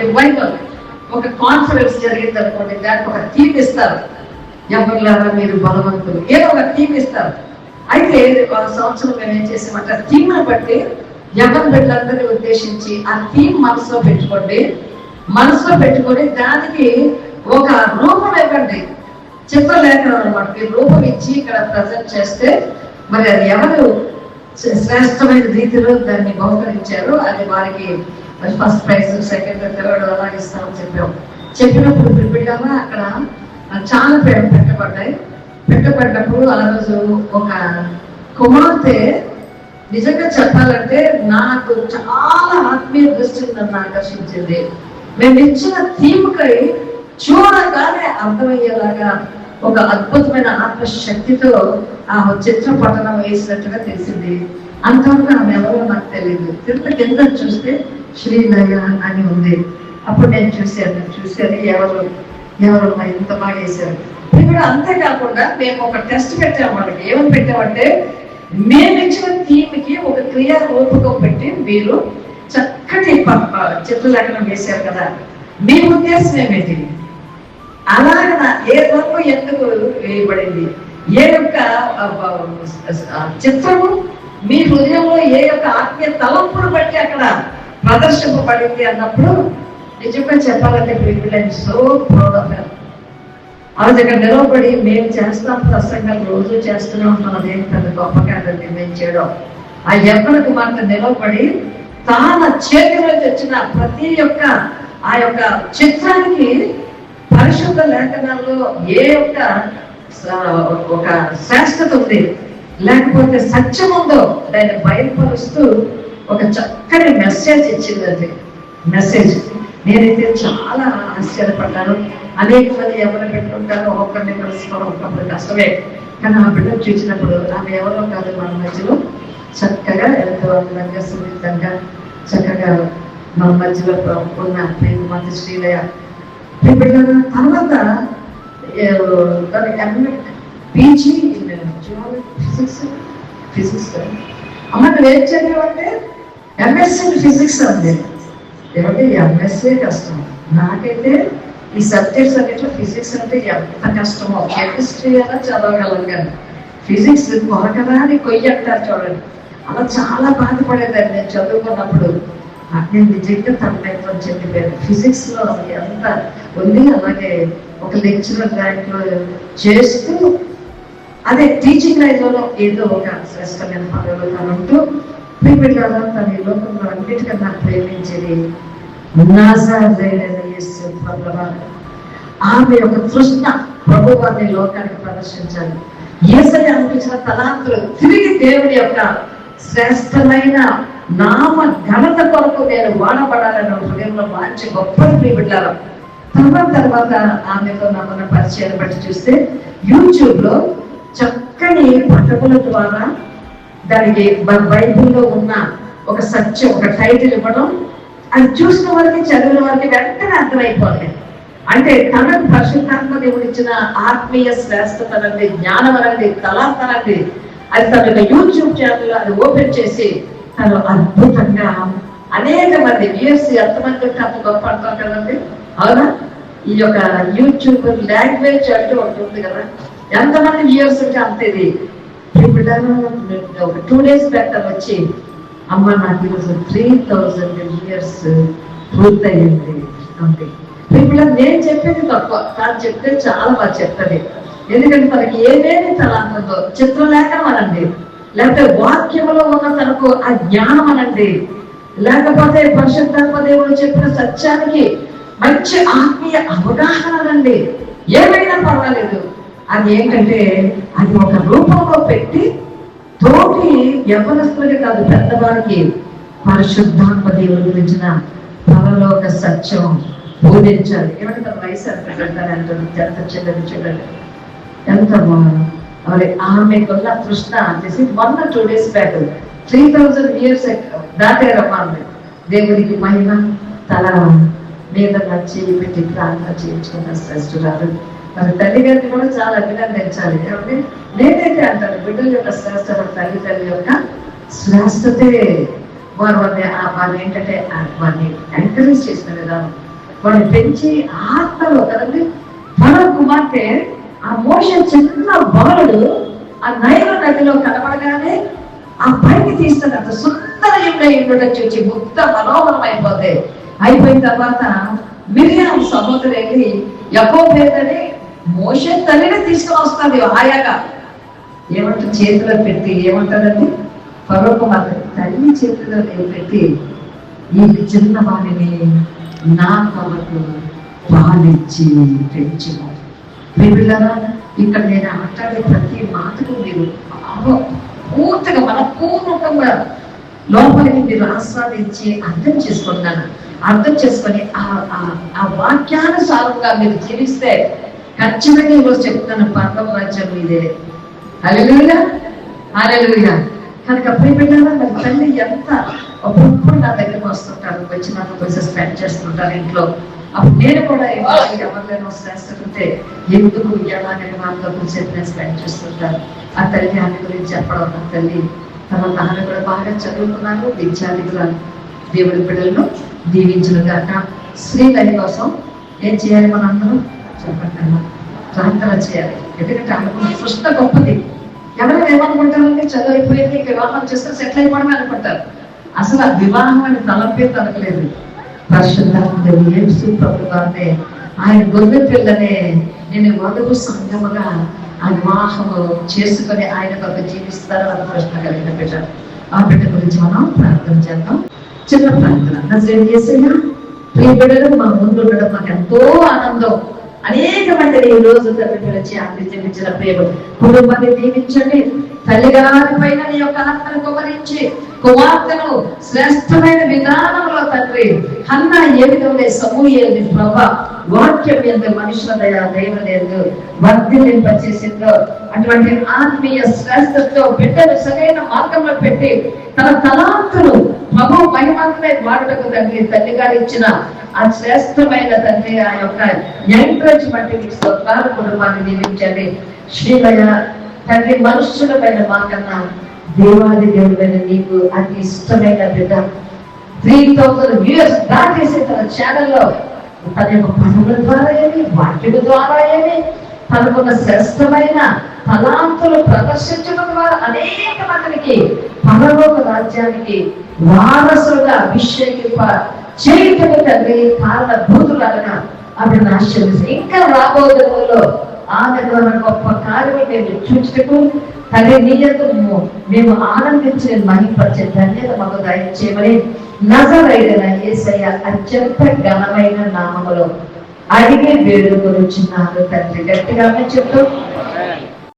Revival, ఒక conference జరిగింది అనుకోండి, దానికి ఒక థీమ్ ఇస్తారు. ఎవరిలాగా మీరు బలవంతులు, ఏదో ఒక థీమ్ ఇస్తారు. అయితే సంవత్సరం మేము ఏం చేసామంటే ఆ థీమ్ని బట్టి ఎవరి బిడ్డలందరినీ ఉద్దేశించి ఆ థీమ్ మనసులో పెట్టుకొని దానికి ఒక రూపం ఇవ్వండి, చిత్రలేఖనం అనమాట. మీరు రూపం ఇచ్చి ఇక్కడ ప్రజెంట్ చేస్తే మరి అది ఎవరు శ్రేష్టమైన రీతిలో దాన్ని బహుకరించారు అది వారికి ఫస్ట్ ప్రైజ్, సెకండ్, థర్డ్ అలా ఇస్తామని చెప్పినప్పుడు బిడ్డగా అక్కడ చాలా పెట్టబడ్డప్పుడు ఆ రోజు ఒక కుమార్తె నిజంగా చెప్పాలంటే నాకు చాలా ఆత్మీయ దృష్టిని నన్ను ఆకర్షించింది. మేము ఇచ్చిన థీమ్కై చూడగానే అర్థమయ్యేలాగా ఒక అద్భుతమైన ఆత్మశక్తితో ఆ చిత్రపటనం వేసినట్టుగా తెలిసింది. అంతవరకు ఆమె ఎవరో నాకు తెలియదు. తిరుపతి కింద చూస్తే శ్రీలయ అని ఉంది. అప్పుడు నేను చూశాను ఎవరు ఇంత బాగా వేశారు. ఇప్పుడు అంతేకాకుండా మేము ఒక టెస్ట్ పెట్టాము వాళ్ళకి. ఏమని పెట్టామంటే మేము ఇచ్చిన థీమ్కి ఒక క్రియా రూపకం పెట్టి మీరు చక్కటి చిత్రలేఖనం వేశారు కదా, మీ ఉద్దేశం ఏమిటి, అలాగ ఏ రంగు ఎందుకు వేయబడింది, ఏ యొక్క చిత్రము మీ హృదయంలో ఏ యొక్క ఆత్మీయ తలంపును బట్టి అక్కడ ప్రదర్శింపబడింది అన్నప్పుడు నిజంగా చెప్పాలంటే సో ప్రౌడ్ ఆఫ్ హర్. ఆ దగ్గర నిలవబడి మేము చేస్తాం ప్రసంగాలు రోజు చేస్తూనే ఉంటాం, అదేం పెద్ద గొప్ప కాదండి మేము చేయడం. ఆ యవ్వన కుమార్తె నిలవబడి తన చేతిలో తెచ్చిన ప్రతి ఒక్క ఆ యొక్క చిత్రానికి పరిశుద్ధ లేఖనాల్లో ఏ యొక్క ఒక శ్రేష్టత ఉంది, లేకపోతే సత్యం ఉందో దాన్ని బయలుపరుస్తూ ఒక చక్కని మెసేజ్ ఇచ్చిందండి. మెసేజ్ నేనైతే చాలా ఆశ్చర్యపడ్డాను. అనేక మంది ఎవరు పెట్టుకుంటారో ఒక్కరిని కలుసుకోవడం ఒక్కప్పుడు కష్టమే, కానీ ఆ బిడ్డను చూసినప్పుడు ఆమె ఎవరో కాదు, మన మధ్యలో చక్కగా ఎంతో అందంగా సున్నితంగా చక్కగా మన మధ్యలో ఉన్న ప్రేమమతి శ్రీలయ బిడ్డ. తర్వాత పీజీ ఫిజిక్స్ అమ్మ నువ్వు ఏం చదివావంటే ఎంఎస్సీ ఫిజిక్స్ అంది. ఏమంటే ఎంఎస్సీ కష్టం, నాకైతే ఈ సబ్జెక్ట్స్ అన్నిట్లో ఫిజిక్స్ అంటే ఎంత కష్టమో. కెమిస్ట్రీ అలా చదవగలను కానీ ఫిజిక్స్ కొరకదా అని కొయ్యి అంటారు చూడండి, అలా చాలా బాధపడేదాన్ని నేను చదువుకున్నప్పుడు. నేను నిజంగా తప్పైతే చెప్పిపోయాను. ఫిజిక్స్ లో ఎంత ఉంది, అలాగే ఒక లెక్చరర్ ర్యాంక్లో చేస్తూ అదే టీచింగ్ లైన్లో ఏదో ఒక శ్రేష్టమైన పదవిలో తనంటూ పిల్లల తన ఈ లోకంలో అన్నిటికన్నా ప్రేమించేది ఆమె యొక్క తృష్ణ ప్రభు వారిని లోకానికి ప్రదర్శించాలి. యేసయ్య అనిపించిన తలాంతులు తిరిగి దేవుని యొక్క శ్రేష్టమైన నామ ఘనత కొరకు నేను వాడబడాలని హృదయంలో మంచి గొప్ప ప్రియబిడ్డారు. తర్వాత ఆమెతో నమ్మన పరిచయాన్ని బట్టి చూస్తే యూట్యూబ్ లో చక్కని పట్టకుల ద్వారా దానికి బైబిల్లో ఉన్న ఒక సత్యం, ఒక టైటిల్ ఇవ్వడం, అది చూసిన వారికి చదివిన వారికి వెంటనే అర్థమైపోతుంది. అంటే తనకు పరిశుద్ధాత్మ దేవుడు ఇచ్చిన ఆత్మీయ శ్రేష్టత అనండి, జ్ఞానం అనండి, తలాంత అనండి, అది తన యూట్యూబ్ ఛానల్ అది ఓపెన్ చేసి తను అద్భుతంగా అనేక మంది వ్యూయర్స్ ఎంతమంది ఉంటే అంత గొప్ప అంటాం కదండి, అవునా? ఈ యొక్క యూట్యూబ్ లాంగ్వేజ్ అంటే ఉంటుంది కదా, ఎంతమంది వ్యూయర్స్ ఉంటే అంతేది. ఇప్పుడు ఒక 2 days బ్యాక్ వచ్చి అమ్మ నాకు ఈరోజు 3000 వ్యూయర్స్ పూర్తయింది అంతే. ఇప్పుడు నేను చెప్పేది తక్కువ, తాను చెప్తే చాలా బాగా చెప్తుంది. ఎందుకంటే తనకి ఏమేమి తలాంతంతో చిత్రలేఖనం అనండి, లేకపోతే వాక్యంలో ఉన్న తనకు ఆ జ్ఞానం అనండి, లేకపోతే పరిశుద్ధాత్మ దేవుడు చెప్పిన సత్యానికి మంచి ఆత్మీయ అవగాహన అనండి, ఏమైనా పర్వాలేదు. అది ఏంటంటే అది ఒక రూపంలో పెట్టి తోటి యవ్వనస్తులకి కాదు పెద్దవారికి పరిశుద్ధాత్మ దేవుడి గురించిన పరలోక సత్యం బోధించాలి. ఏమంటే తన వయసు అంటారు ఎంత చిన్నది చూడండి, ఎంత మరి ఆమెకున్న తృష్ణ చేసి 1 or 2 days బ్యాక్ 3000 వ్యూయర్స్ దాటారమ్మా. దేవుడికి మహిమ. తల మీద నచ్చి పెట్టి ప్రార్థన చేయించుకున్న శ్రేష్ఠురాలు. మరి తల్లి గారిని కూడా చాలా అభినందించాలి. ఏమంటే నేనైతే అంటాను బిడ్డల యొక్క శ్రేష్ఠత తల్లి యొక్క శ్రేష్టతే. వారిని ఏంటంటే వారిని ఎంకరేజ్ చేసిన విధానం, వాడిని పెంచి ఆత్మలో కదండి. ఫరో కుమార్తె ఆ మోషే చిన్న బాలుడు ఆ నైలు నదిలో కనబడగానే ఆ పైకి తీస్తుంది. అంత సుందరయుడై ఉండటం చూసి ముక్త మనోహరం అయిపోయిన తర్వాత మిరియాం సముద్రం వెళ్ళి యకోబేదని మోషే తల్లిని తీసుకుని వస్తుంది ఆయాగా. ఏమంటారు? చేతిలో పెట్టి ఏమంటారండి? ఫరో కుమార్తె తల్లి చేతిలో పెట్టి ఈ చిన్న వాడిని నా కొరకు పాలిచ్చి పెంచినారు. ప్రియులారా, ఇక్కడ నేను మాట్లాడే ప్రతి మాటకు మీరు పూర్తిగా మనపూర్వకంగా లోపలికి మీరు ఆస్వాదించి అర్థం చేసుకొని ఆ వాక్యానుసారంగా మీరు జీవిస్తే ఖచ్చితంగా ఈరోజు చెప్తాను, పరలోక రాజ్యం మీదే. హల్లెలూయా, హల్లెలూయా. కనుక ప్రియమైన మరి తల్లి ఎంత ఒక్కొక్కరు నా దగ్గరకు వస్తుంటారు, వచ్చి నాకు కొంచెం స్పెండ్ చేస్తుంటారు ఇంట్లో. అప్పుడు నేను కూడా ఎవరినైనా శ్రేష్ఠకుంటే ఎందుకు ఎలాగైనా వాళ్ళతో కొంచెం స్పెండ్ చేస్తుంటారు. ఆ తల్లి ఆమె గురించి చెప్పడం, ఆ తల్లి ఆమె కూడా బాగా చదువుకున్నారు, విద్యార్థులు. దేవుడి బిడ్డలను దీవించును గాక. స్త్రీల కోసం ఏం చేయాలి? మనందరం చెప్పండి, ప్రార్థన చేయాలి. ఎందుకంటే ఆమె సృష్ట గొప్పది. ఎవరైనా ఏమనుకుంటారంటే చదువు అయిపోయింది, వివాహం చేస్తే సెటిల్ అయిపోవడమే అనుకుంటారు. అసలు ఆ వివాహం అని తలపే తనకలేదు. పరిశుద్ధాత్మ యేసు ప్రభువానే ఆయన గొర్రె పిల్లనే నేను వధువు సంగముగా ఆ వివాహము చేసుకొని ఆయన కొరకు జీవిస్తారు అన్న ప్రశ్న కలిగిన బిడ్డ. ఆ బిడ్డ గురించి మనం ప్రార్థన చేద్దాం. చిన్న ప్రార్థన. నజరేయుడైన యేసయ్యా, ప్రియ బిడ్డలు మా ముందు ఉండడం మాకు ఎంతో ఆనందం. అనేక మందిని ఈ రోజు తల్లి పిలిచి ఆశీర్వదించిన ప్రేమ కుటుంబాన్ని దీవించండి. తల్లిగారి పైన నీ యొక్క ఆత్మను కుమరించి కుమార్తెను శ్రేష్టమైన విధానంలో తండ్రి హన్నా ఏ విధంగా సమూయేలుని ప్రభ వాక్యం ఎందు మనుషుల దైవలేదు వర్ధిల్లింపచేసిందో అటువంటి ఆత్మీయ శ్రేష్టతో బిడ్డలు సరైన మార్గంలో పెట్టి తన తలాంతులు ప్రభు మహిమంతమే వాడుటకు తండ్రి తల్లి గారు ఇచ్చిన ఆ శ్రేష్టమైన తండ్రి ఆ యొక్క ఎంకరేజ్మెంట్ స్తోత్రాలు కుటుంబాన్ని దీవించండి. శ్రీలయ తండ్రి మనుషులమైన మాకన్నా దేవాది దేవుడైన నీకు అతి ఇష్టమైన బిడ్డ 3000 వ్యూవర్స్ దాటేసి తన ఛానల్లో తన యొక్క పనుల ద్వారా ఏమి వాక్యుల ద్వారా ఏమి తనకున్న శ్రేష్టమైన తలాంతులు ప్రదర్శించడం ద్వారా అనేక మందికి పరలోక రాజ్యానికి వారసులుగా అభిషేకింప చేయటం తండ్రి కారణభూతులుగా అవి ఆశీర్వదించి ఇంకా రాబోయేలో ఆమె ద్వారా గొప్ప కార్యం మేము చూచుటకు తండ్రి నిజము మేము ఆనందించి మహింపరిచే ధన్యత మాకు దయచేయమని నజరేయుడైన యేసయ్య అత్యంత ఘనమైన నామములో అడిగి వేడుకొనుచున్నాను తండ్రి. గట్టిగా చెప్తూ